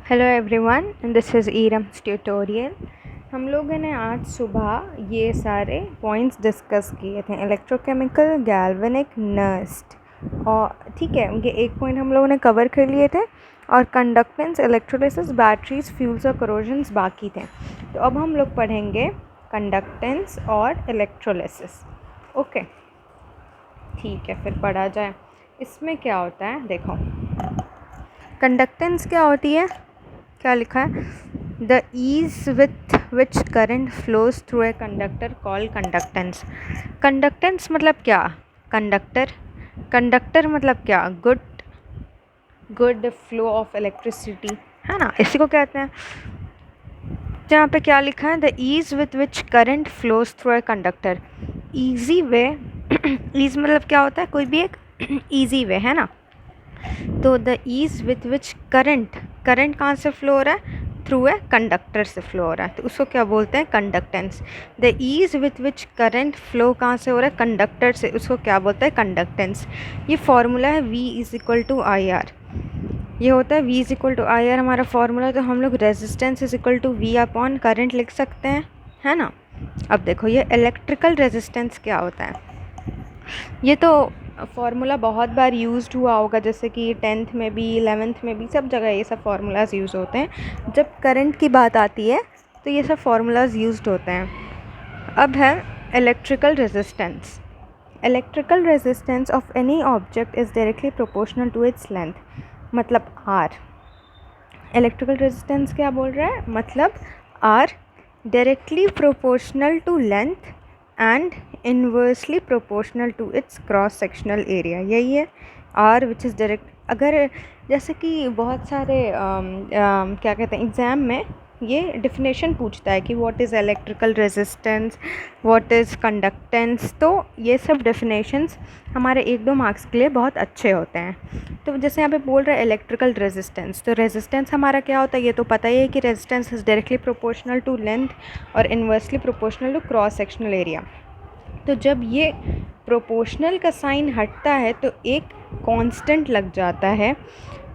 Hello everyone, this is Eram's tutorial. हम लोगों ने आज सुबह ये सारे पॉइंट्स डिस्कस किए थे, इलेक्ट्रोकेमिकल, गैल्वेनिक, नस्ट, और ठीक है, उनके एक पॉइंट हम लोगों ने कवर कर लिए थे। और कंडक्टेंस, इलेक्ट्रोलिसिस, बैटरीज, फ्यूल्स और करोजन्स बाकी थे। तो अब हम लोग पढ़ेंगे कंडक्टेंस और इलेक्ट्रोलिसिस। ओके, ठीक है, फिर पढ़ा जाए। इसमें क्या होता है, देखो कंडक्टेंस क्या होती है, क्या लिखा है, the ease with which current flows through a conductor call conductance. Conductance मतलब क्या, कंडक्टर, कंडक्टर मतलब क्या, गुड फ्लो ऑफ इलेक्ट्रिसिटी, है ना, इसी को कहते हैं। जहाँ पे क्या लिखा है, the ease with which current flows through a conductor, easy way ease मतलब क्या होता है, कोई भी एक ईजी वे, है ना। तो the ease with which current, current कहाँ से फ्लो हो रहा है, थ्रू ए कंडक्टर से फ्लो हो रहा है, तो उसको क्या बोलते हैं, conductance. The ease with which current flow कहाँ से हो रहा है, कंडक्टर से, उसको क्या बोलते हैं, कंडक्टेंस। ये फॉर्मूला है V is equal to I R. ये होता है V is equal to I R हमारा फॉर्मूला। तो हम लोग resistance is equal to V upon current लिख सकते हैं, है ना। अब देखो ये इलेक्ट्रिकल रेजिस्टेंस क्या होता है, ये तो फार्मूला बहुत बार यूज़्ड हुआ होगा, जैसे कि 10th में भी, 11th में भी, सब जगह ये सब फार्मूलाज यूज़ होते हैं। जब करंट की बात आती है तो ये सब फार्मूलाज यूज़्ड होते हैं। अब है electrical resistance. Electrical resistance of any object is directly proportional to its length, मतलब R। इलेक्ट्रिकल रेजिस्टेंस क्या बोल रहा है, मतलब R directly proportional to length and inversely proportional to its cross sectional area. यही है R विच इज़ डायरेक्ट। अगर जैसे कि बहुत सारे क्या कहते हैं, एग्ज़ाम में ये डिफिनेशन पूछता है कि what is electrical resistance, what is conductance, तो ये सब डिफिनेशंस हमारे 1-2 मार्क्स के लिए बहुत अच्छे होते हैं। तो जैसे यहाँ पे बोल रहे हैं इलेक्ट्रिकल रेजिस्टेंस, तो रेजिस्टेंस हमारा क्या होता है, ये तो पता ही है कि resistance is directly proportional to length और inversely proportional to cross sectional area. तो जब ये प्रोपोर्शनल का साइन हटता है तो एक कांस्टेंट लग जाता है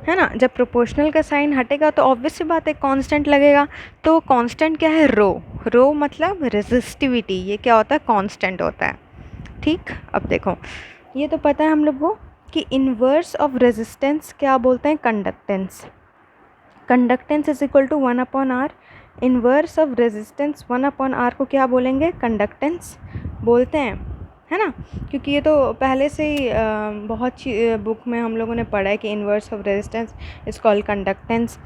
ना। जब प्रोपोर्शनल का साइन हटेगा तो ऑब्वियस सी बात है कांस्टेंट लगेगा। तो कांस्टेंट क्या है, रो मतलब रेजिस्टिविटी, ये क्या होता है, कांस्टेंट होता है। ठीक, अब देखो ये तो पता है हम लोग को कि इन्वर्स ऑफ रेजिस्टेंस क्या बोलते हैं, conductance. Conductance is equal to 1/r। Inverse of resistance 1/r को क्या बोलेंगे, कंडक्टेंस बोलते हैं, है ना। क्योंकि ये तो पहले से ही बहुत बुक में हम लोगों ने पढ़ा है कि inverse of resistance is called conductance.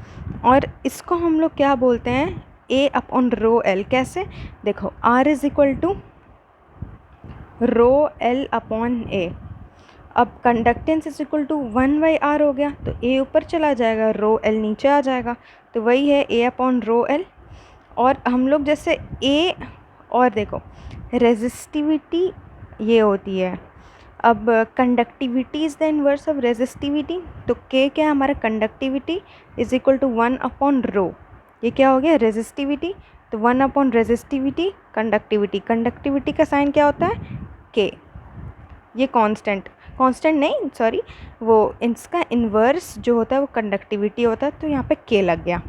और इसको हम लोग क्या बोलते हैं, A/ρl। कैसे, देखो R is equal to ρl/A। अब conductance is equal to 1/r हो गया, तो A ऊपर चला जाएगा, ρl नीचे आ जाएगा, तो वही है A/ρl। और हम लोग जैसे A, और देखो रेजिस्टिविटी ये होती है, अब conductivity is the inverse of resistivity, तो K क्या है हमारा, कंडक्टिविटी इज इक्वल टू 1/ρ। ये क्या हो गया, रेजिस्टिविटी, तो 1/रेजिस्टिविटी कंडक्टिविटी। कंडक्टिविटी का साइन क्या होता है, K। ये कांस्टेंट नहीं, सॉरी, वो इसका इन्वर्स जो होता है वो कंडक्टिविटी होता है, तो यहाँ पे K लग गया।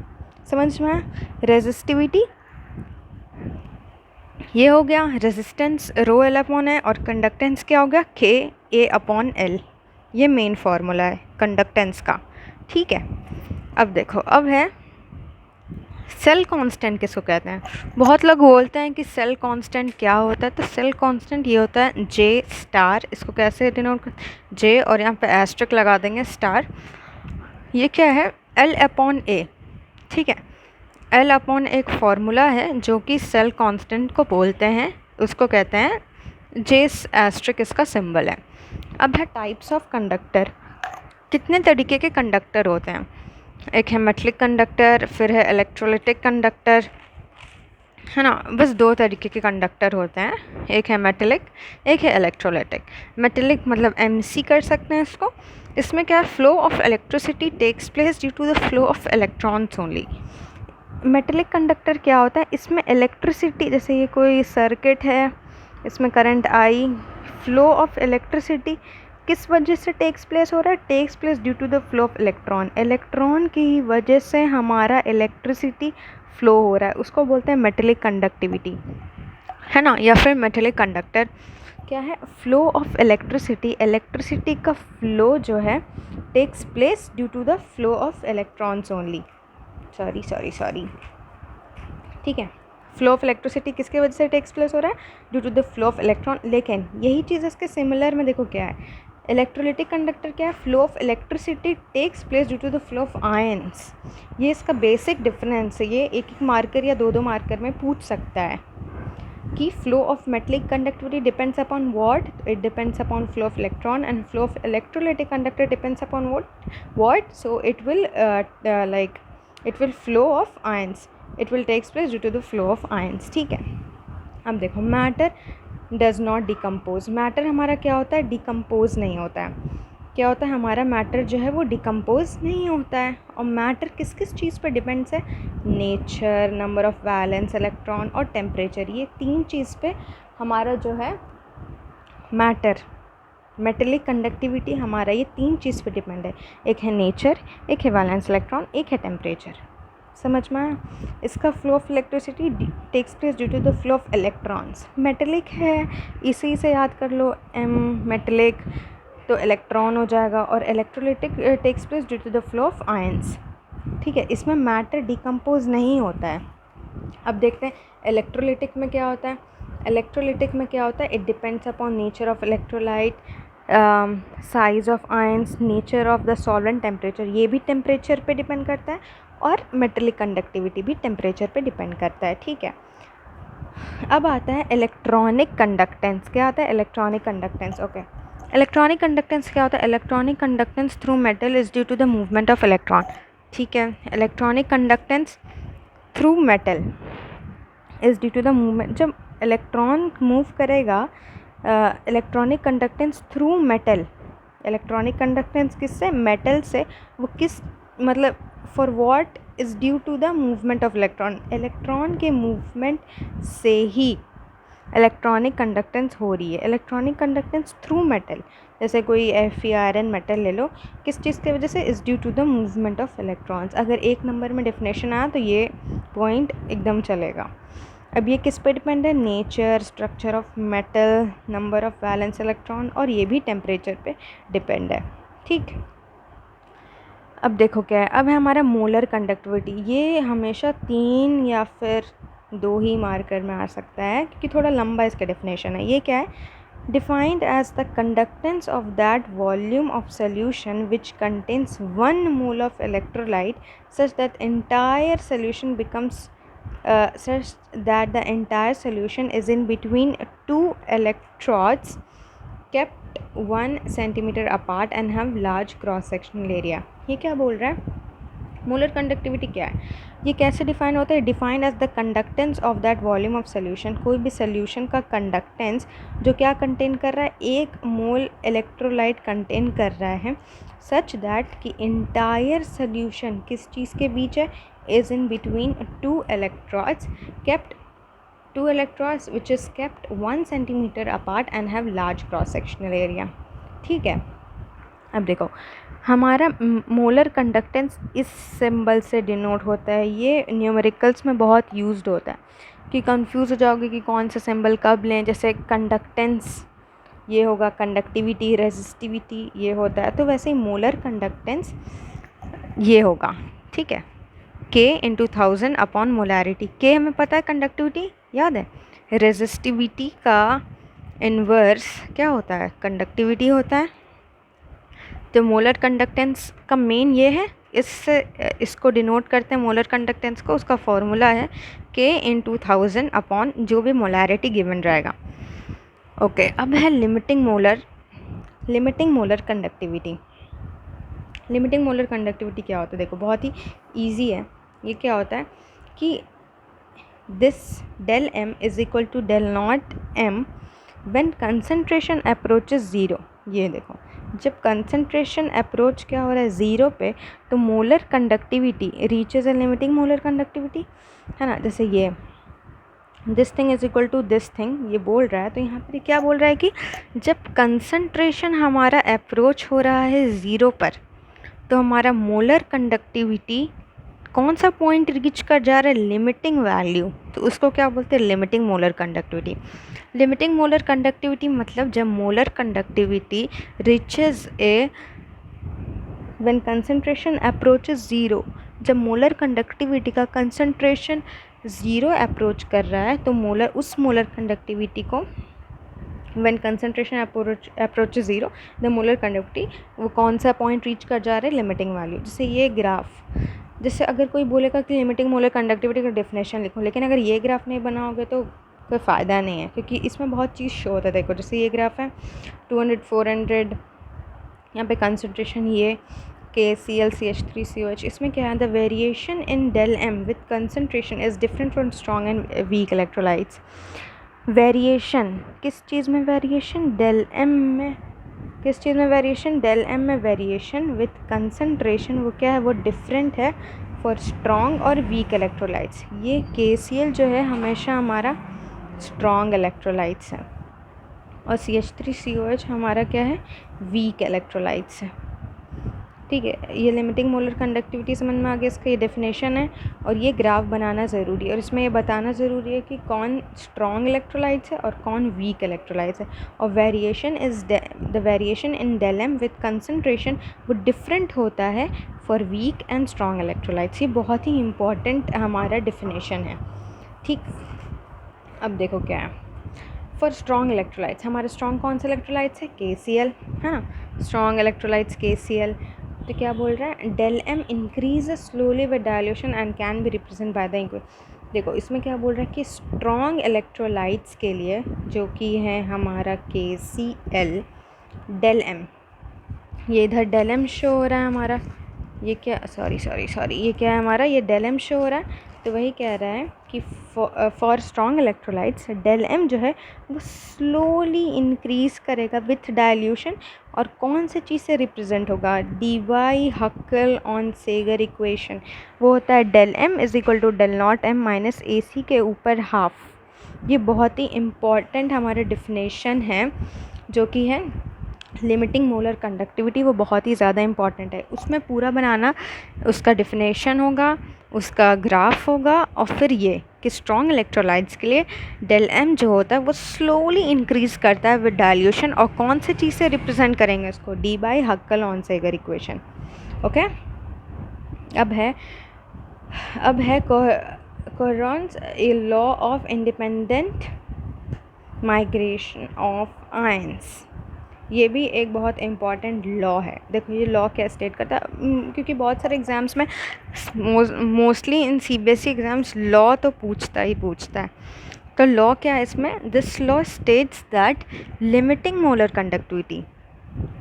समझ में आया, रेजिस्टिविटी ये हो गया, रेजिस्टेंस ρl/A है, और कंडक्टेंस क्या हो गया, K/A/L। ये मेन फार्मूला है कंडक्टेंस का, ठीक है। अब देखो, अब है सेल कांस्टेंट किसको कहते हैं। बहुत लोग बोलते हैं कि सेल कांस्टेंट क्या होता है, तो सेल कांस्टेंट ये होता है J*। इसको कैसे डिनोट कर, J और यहाँ पे एस्ट्रिक लगा देंगे स्टार। ये क्या है, L/A, ठीक है। L/A एक फार्मूला है जो कि सेल कांस्टेंट को बोलते हैं, उसको कहते हैं J*, इसका सिंबल है। अब है टाइप्स ऑफ कंडक्टर। कितने तरीके के कंडक्टर होते हैं, एक है मेटलिक कंडक्टर, फिर है इलेक्ट्रोलिटिक कंडक्टर, है ना। बस 2 तरीके के कंडक्टर होते हैं, एक है मेटलिक, एक है इलेक्ट्रोलिटिक। मेटलिक मतलब MC कर सकते हैं इसको। इसमें क्या है, flow of electricity takes place due to the flow of electrons only. Metallic conductor क्या होता है, इसमें इलेक्ट्रिसिटी, जैसे ये कोई सर्किट है, इसमें करंट आई, फ्लो ऑफ इलेक्ट्रिसिटी किस वजह से टेक्स प्लेस हो रहा है? Takes place due to the flow of electron. Electron की वजह से हमारा इलेक्ट्रिसिटी फ्लो हो रहा है, उसको बोलते हैं मेटेलिक कंडक्टिविटी, है ना, या फिर मेटेलिक कंडक्टर। क्या है? Flow of electricity. इलेक्ट्रिसिटी का फ्लो जो है takes place due to the flow of electrons only. Sorry, ठीक है। फ्लो ऑफ इलेक्ट्रिसिटी किसके वजह से टेक्स प्लेस हो रहा है? Due to the flow of electron. लेकिन यही चीज़ इसके सिमिलर में देखो क्या है, इलेक्ट्रोलिटिक कंडक्टर क्या है? Flow of electricity takes place due to the flow of ions. ये इसका बेसिक डिफरेंस है। ये एक एक मार्कर या दो मार्कर में पूछ सकता है कि flow of metallic conductivity depends upon what? It depends upon flow of electron, and flow of electrolytic conductor depends upon what? So it will flow of ions, it will takes place due to the flow of ions, ठीक है। अब देखो, matter does not decompose. Matter हमारा क्या होता है? Decompose नहीं होता है। क्या होता है? हमारा मैटर जो है वो डिकम्पोज नहीं होता है। और मैटर किस किस चीज़ पर डिपेंड्स है? Nature, number of valence electron और टेम्परेचर। ये तीन चीज़ पे हमारा जो है मैटर, मेटेलिक कंडक्टिविटी हमारा, ये तीन चीज़ पे डिपेंड है। एक है नेचर, एक है वैलेंस इलेक्ट्रॉन, एक है टेम्परेचर। समझ में आया? इसका flow of electricity takes place due to the flow of electrons. Metallic है, इसी से याद कर लो, एम मेटेलिक तो इलेक्ट्रॉन हो जाएगा, और electrolytic takes place due to the flow of ions, ठीक है। इसमें मैटर डिकम्पोज नहीं होता है। अब देखते हैं इलेक्ट्रोलिटिक में क्या होता है। इलेक्ट्रोलिटिक में क्या होता है? It depends upon nature of electrolyte, size of ions, nature of the solvent, temperature. ये भी टेम्परेचर पे डिपेंड करता है, और मेटेलिक कंडक्टिविटी भी टेम्परेचर पे डिपेंड करता है, ठीक है। अब आता है इलेक्ट्रॉनिक कंडक्टेंस। क्या आता है? Electronic conductance, okay. Electronic conductance क्या होता है? Electronic conductance through metal is due to the movement of electron, ठीक है। Electronic conductance through metal is due to the movement. जब इलेक्ट्रॉन मूव करेगा, electronic conductance through metal, electronic conductance किससे? Metal से। वो किस मतलब for what? Is due to the movement of electron. Electron के मूवमेंट से ही इलेक्ट्रॉनिक कंडक्टेंस हो रही है। इलेक्ट्रॉनिक कंडक्टेंस थ्रू मेटल, जैसे कोई Fe आयरन मेटल ले लो, किस चीज़ की वजह से? Is due to the movement of electrons. अगर एक नंबर में डेफिनेशन आया तो ये पॉइंट एकदम चलेगा। अब ये किस पे डिपेंड है? Nature, structure of metal, number of valence electron, और ये भी टेम्परेचर पे डिपेंड है, ठीक। अब देखो क्या है, अब है हमारा मोलर कंडक्टिविटी। ये हमेशा 3 या फिर 2 ही मार्कर में आ सकता है, क्योंकि थोड़ा लंबा इसका डेफिनेशन है। ये क्या है? Defined as the conductance of that volume of solution which contains 1 mole of electrolyte such that entire solution becomes such that the entire solution is in between 2 electrodes kept 1 centimeter apart and have large cross sectional area। ये क्या बोल रहा है? Molar conductivity क्या है? ये कैसे define होता है? Defined as the conductance of that volume of solution. कोई भी सोल्यूशन का कंडक्टेंस जो क्या कंटेन कर रहा है? 1 मोल इलेक्ट्रोलाइट कंटेन कर रहा है, सच दैट कि इंटायर सोल्यूशन किस चीज़ के बीच है? is in between 2 electrodes which is kept 1 centimeter apart and have large cross sectional area, ठीक है। अब देखो, हमारा मोलर कंडक्टेंस इस सिंबल से डिनोट होता है। ये न्यूमेरिकल्स में बहुत यूज्ड होता है, कि कंफ्यूज हो जाओगे कि कौन सा सिंबल कब लें। जैसे कंडक्टेंस ये होगा, कंडक्टिविटी, रेजिस्टिविटी ये होता है, तो वैसे ही मोलर कंडक्टेंस ये होगा, ठीक है। K into 1000 upon molarity. K हमें पता है कंडक्टिविटी, याद है। रेजिस्टिविटी का इन्वर्स क्या होता है? कंडक्टिविटी होता है। तो मोलर कंडक्टेंस का मेन ये है, इसको डिनोट करते हैं मोलर कंडक्टेंस को। उसका फॉर्मूला है K इंटू 1000 अपॉन जो भी मोलैरिटी गिवन रहेगा, ओके। अब है limiting molar conductivity. Limiting molar conductivity क्या होता है? देखो बहुत ही ईजी है। ये क्या होता है कि this del M is equal to del not M when concentration approaches 0। ये देखो, जब कंसंट्रेशन अप्रोच क्या हो रहा है? 0 पे, तो molar conductivity reaches a limiting molar conductivity, है ना। जैसे ये this thing is equal to this thing ये बोल रहा है। तो यहाँ पर ये क्या बोल रहा है कि जब कंसंट्रेशन हमारा अप्रोच हो रहा है ज़ीरो पर, तो हमारा मोलर कंडक्टिविटी कौन सा पॉइंट रीच कर जा रहा है, लिमिटिंग वैल्यू। तो उसको क्या बोलते हैं, limiting molar conductivity. Limiting molar conductivity मतलब जब molar conductivity reaches A when concentration approaches zero, जब मोलर कंडक्टिविटी का कंसंट्रेशन ज़ीरो अप्रोच कर रहा है तो उस मोलर कंडक्टिविटी को when concentration approach zero the molar conductivity, वो कौन सा पॉइंट रीच कर जा रहा है, लिमिटिंग वैल्यू। जैसे ये ग्राफ, जैसे अगर कोई बोलेगा कि लिमिटिंग मोलर कंडक्टिविटी का डेफिनेशन लिखो, लेकिन अगर ये ग्राफ नहीं बनाओगे तो कोई फ़ायदा नहीं है, क्योंकि इसमें बहुत चीज़ शो होता है। देखो जैसे ये ग्राफ है 200 400, यहाँ पे कंसंट्रेशन ये KCl CH3COH, इसमें क्या है, the variation in del M with concentration is different from strong and weak electrolytes. Variation किस चीज़ में, वेरिएशन डेल एम में, किस चीज़ में वेरिएशन, डेल एम में वेरिएशन विथ कंसंट्रेशन, वो क्या है, वो डिफरेंट है फॉर स्ट्रॉन्ग और वीक इलेक्ट्रोलाइट्स। ये KCl जो है हमेशा हमारा स्ट्रॉन्ग इलेक्ट्रोलाइट्स है और CH3COH हमारा क्या है, वीक इलेक्ट्रोलाइट्स है। ठीक है, ये लिमिटिंग मोलर कंडक्टिविटी समझ में आ गया, इसका ये डेफिनेशन है और ये ग्राफ बनाना ज़रूरी है। और इसमें ये बताना ज़रूरी है कि कौन स्ट्रॉन्ग इलेक्ट्रोलाइट्स है और कौन वीक इलेक्ट्रोलाइट्स है। और variation is the variation in del M with concentration वो डिफरेंट होता है for weak and strong electrolytes. ये बहुत ही इंपॉर्टेंट हमारा डेफिनेशन है। ठीक, अब देखो क्या है, फॉर स्ट्रॉन्ग इलेक्ट्रोलाइट्स, हमारे स्ट्रॉन्ग कौन से इलेक्ट्रोलाइट्स है, KCl, हाँ स्ट्रॉन्ग इलेक्ट्रोलाइट्स KCl। तो क्या बोल रहा है, del M increase slowly with dilution and can be represent by the equal. देखो इसमें क्या बोल रहा है कि स्ट्रॉन्ग इलेक्ट्रोलाइट्स के लिए जो कि है हमारा KCl, डेल एम, ये इधर डेल एम शो हो रहा है हमारा, ये क्या, सॉरी ये क्या है हमारा, ये डेल एम शो हो रहा है। तो वही कह रहा है कि for strong electrolytes del M जो है वो स्लोली इंक्रीज़ करेगा विथ डाइल्यूशन, और कौन से चीज़ से रिप्रेजेंट होगा, Debye Huckel Onsager equation. वो होता है del M is equal to del not M minus AC के ऊपर हाफ। ये बहुत ही इम्पॉर्टेंट हमारा डिफिनेशन है जो कि है लिमिटिंग मोलर कंडक्टिविटी, वो बहुत ही ज़्यादा इंपॉर्टेंट है। उसमें पूरा बनाना, उसका डिफिनेशन होगा, उसका ग्राफ होगा, और फिर ये कि स्ट्रॉन्ग इलेक्ट्रोलाइट्स के लिए डेल एम जो होता है वो स्लोली इंक्रीज़ करता है विद डाइल्यूशन, और कौन से चीज़ से रिप्रेजेंट करेंगे उसको, Debye Huckel Onsager equation. Okay, अब है Kohlrausch's law of independent migration of ions. ये भी एक बहुत इम्पॉर्टेंट लॉ है। देखो ये लॉ क्या स्टेट करता है, क्योंकि बहुत सारे एग्ज़ाम्स में mostly in CBSE exams law तो पूछता है। तो लॉ क्या है इसमें, this law states that limiting molar conductivity,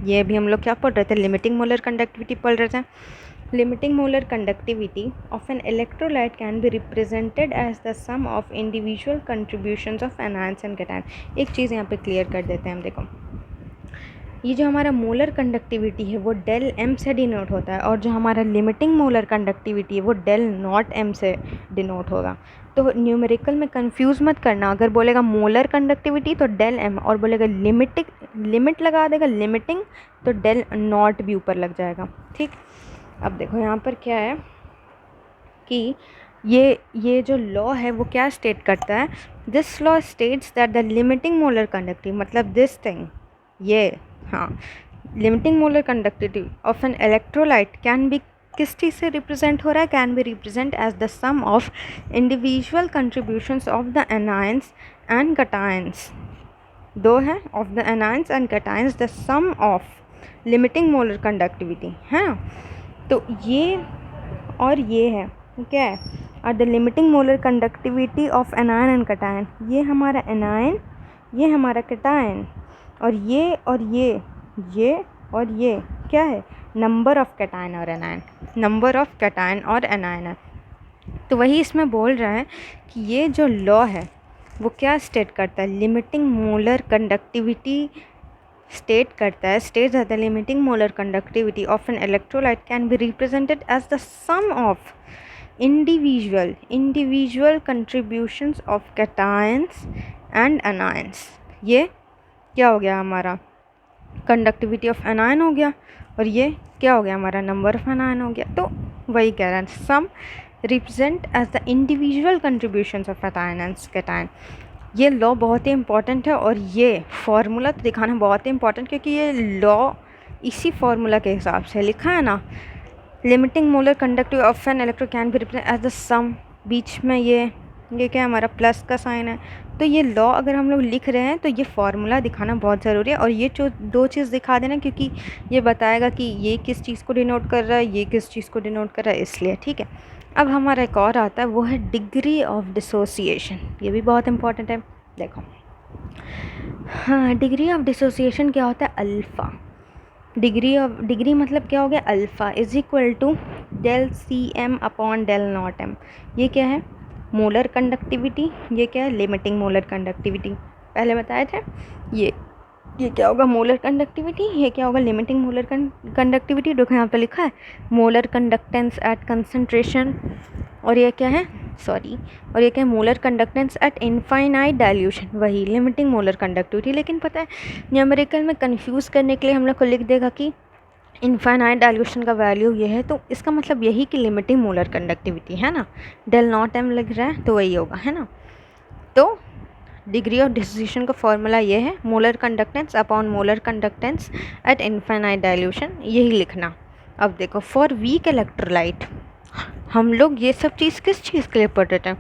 ये भी हम लोग क्या पढ़ रहे थे, लिमिटिंग मोलर कंडक्टिविटी पढ़ रहे थे। Limiting molar conductivity of an electrolyte can be represented as the sum of individual contributions of anions and cation. एक चीज़ यहाँ पे क्लियर कर देते हैं हम, देखो ये जो हमारा मोलर कंडक्टिविटी है वो डेल एम से डिनोट होता है, और जो हमारा लिमिटिंग मोलर कंडक्टिविटी है वो डेल नॉट एम से डिनोट होगा। तो न्यूमेरिकल में कंफ्यूज मत करना, अगर बोलेगा मोलर कंडक्टिविटी तो डेल एम, और बोलेगा लिमिट लगा देगा लिमिटिंग तो डेल नॉट भी ऊपर लग जाएगा। ठीक, अब देखो यहाँ पर क्या है कि ये जो लॉ है वो क्या स्टेट करता है, this law states that the limiting molar conductivity, मतलब दिस थिंग, ये हाँ, limiting molar conductivity of an electrolyte can be, किस चीज़ से रिप्रेजेंट हो रहा है, can be represent as the sum of individual contributions of the anions and cations. दो है, of the anions and cations the sum of limiting molar conductivity है ना। तो ये और ये है क्या है, और the limiting molar conductivity of anion and cation, ये हमारा एनायन, ये हमारा कैटायन, और ये और ये क्या है, नंबर ऑफ कैटायन और एनायन, नंबर ऑफ कैटायन और एनायन है। तो वही इसमें बोल रहा है कि ये जो लॉ है वो क्या स्टेट करता है, लिमिटिंग मोलर कंडक्टिविटी स्टेट करता है, state that the limiting molar conductivity of an electrolyte can be represented as the sum of individual contributions of cations and anions. ये क्या हो गया हमारा, कंडक्टिविटी ऑफ एनायन हो गया, और ये क्या हो गया हमारा, नंबर ऑफ एनायन हो गया। तो वही कह रहा है, sum represent as the individual contributions of anion and cation. ये लॉ बहुत ही इंपॉर्टेंट है, और ये फार्मूला तो दिखाना बहुत ही इंपॉर्टेंट, क्योंकि ये लॉ इसी फार्मूला के हिसाब से लिखा है ना, limiting molar conductivity of an electro can be represent as the sum, बीच में ये क्या हमारा प्लस का साइन है। तो ये लॉ अगर हम लोग लिख रहे हैं तो ये फार्मूला दिखाना बहुत ज़रूरी है, और ये जो दो चीज़ दिखा देना, क्योंकि ये बताएगा कि ये किस चीज़ को डिनोट कर रहा है, ये किस चीज़ को डिनोट कर रहा है, इसलिए। ठीक है, अब हमारा एक और आता है, वो है डिग्री ऑफ डिसोसिएशन। ये भी बहुत इंपॉर्टेंट है। देखो, हाँ, डिग्री ऑफ डिसोसिएशन क्या होता है, अल्फ़ा। डिग्री मतलब क्या हो गया, alpha is equal to del C M upon del not M. ये क्या है, मोलर कंडक्टिविटी, ये क्या है, लिमिटिंग मोलर कंडक्टिविटी, पहले बताए थे। ये क्या होगा, मोलर कंडक्टिविटी, ये क्या होगा, लिमिटिंग मोलर कंडक्टिविटी। देखो यहाँ पे लिखा है मोलर कंडक्टेंस एट कंसंट्रेशन, और ये क्या है, और ये क्या है, molar conductance eight infinite dilution, वही लिमिटिंग मोलर कंडक्टिविटी। लेकिन पता है न्यूमेरिकल में कंफ्यूज करने के लिए हम लोग को लिख देगा कि इनफाइनाइट डाइल्यूशन का वैल्यू ये है, तो इसका मतलब यही कि लिमिटिंग मोलर कंडक्टिविटी है ना, डेल नॉट एम लग रहा है तो वही होगा, है ना। तो डिग्री ऑफ डिसोसिएशन का फॉर्मूला ये है, molar conductance upon molar conductance eight infinite dilution, यही लिखना। अब देखो, फॉर वीक इलेक्ट्रोलाइट, हम लोग ये सब चीज़ किस चीज़ के लिए पढ़ रहे थे,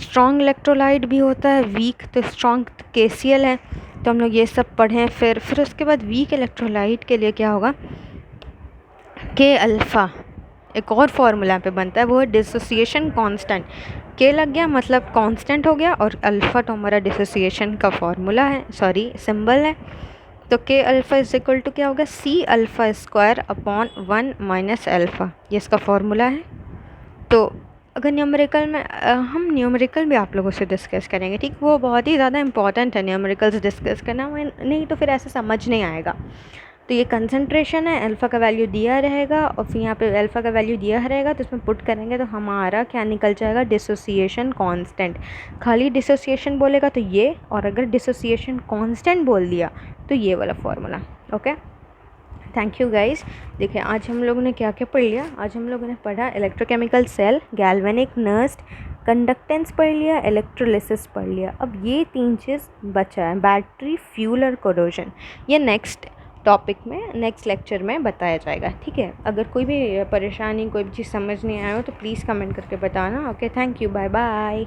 स्ट्रॉन्ग इलेक्ट्रोलाइट भी होता है, वीक तो स्ट्रॉन्ग KCl है, तो हम लोग ये सब पढ़ें। फिर उसके बाद वीक इलेक्ट्रोलाइट के लिए क्या होगा, के अल्फ़ा, एक और फार्मूला पे बनता है, वो है डिसोसिएशन कांस्टेंट। के लग गया मतलब कांस्टेंट हो गया, और अल्फ़ा तो हमारा डिसोसिएशन का फार्मूला है, सिंबल है। तो के अल्फ़ा इज इक्वल टू क्या होगा, C alpha square upon 1 minus alpha, ये इसका फार्मूला है। तो अगर न्यूमेरिकल में हम न्यूमेरिकल भी आप लोगों से डिस्कस करेंगे, ठीक, वो बहुत ही ज़्यादा इंपॉर्टेंट है न्यूमेरिकल्स डिस्कस करना, नहीं तो फिर ऐसे समझ नहीं आएगा। तो ये कंसंट्रेशन है, अल्फ़ा का वैल्यू दिया रहेगा, और फिर यहाँ पे अल्फ़ा का वैल्यू दिया रहेगा, तो इसमें पुट करेंगे तो हमारा क्या निकल जाएगा, डिसोसिएशन कांस्टेंट। खाली डिसोसिएशन बोलेगा तो ये, और अगर डिसोसिएशन कांस्टेंट बोल दिया तो ये वाला formula. Okay, thank you guys. देखिए आज हम लोगों ने क्या क्या पढ़ लिया, आज हम लोगों ने पढ़ा electrochemical cell, galvanic Nernst, conductance पढ़ लिया, इलेक्ट्रोलिसिस पढ़ लिया। अब ये 3 चीज़ बचा है, बैटरी, फ्यूल और कोरोजन। ये नेक्स्ट टॉपिक में, नेक्स्ट लेक्चर में बताया जाएगा। ठीक है, अगर कोई भी परेशानी, कोई भी चीज़ समझ नहीं आया हो तो प्लीज़ कमेंट करके बताना। Okay, thank you, bye bye.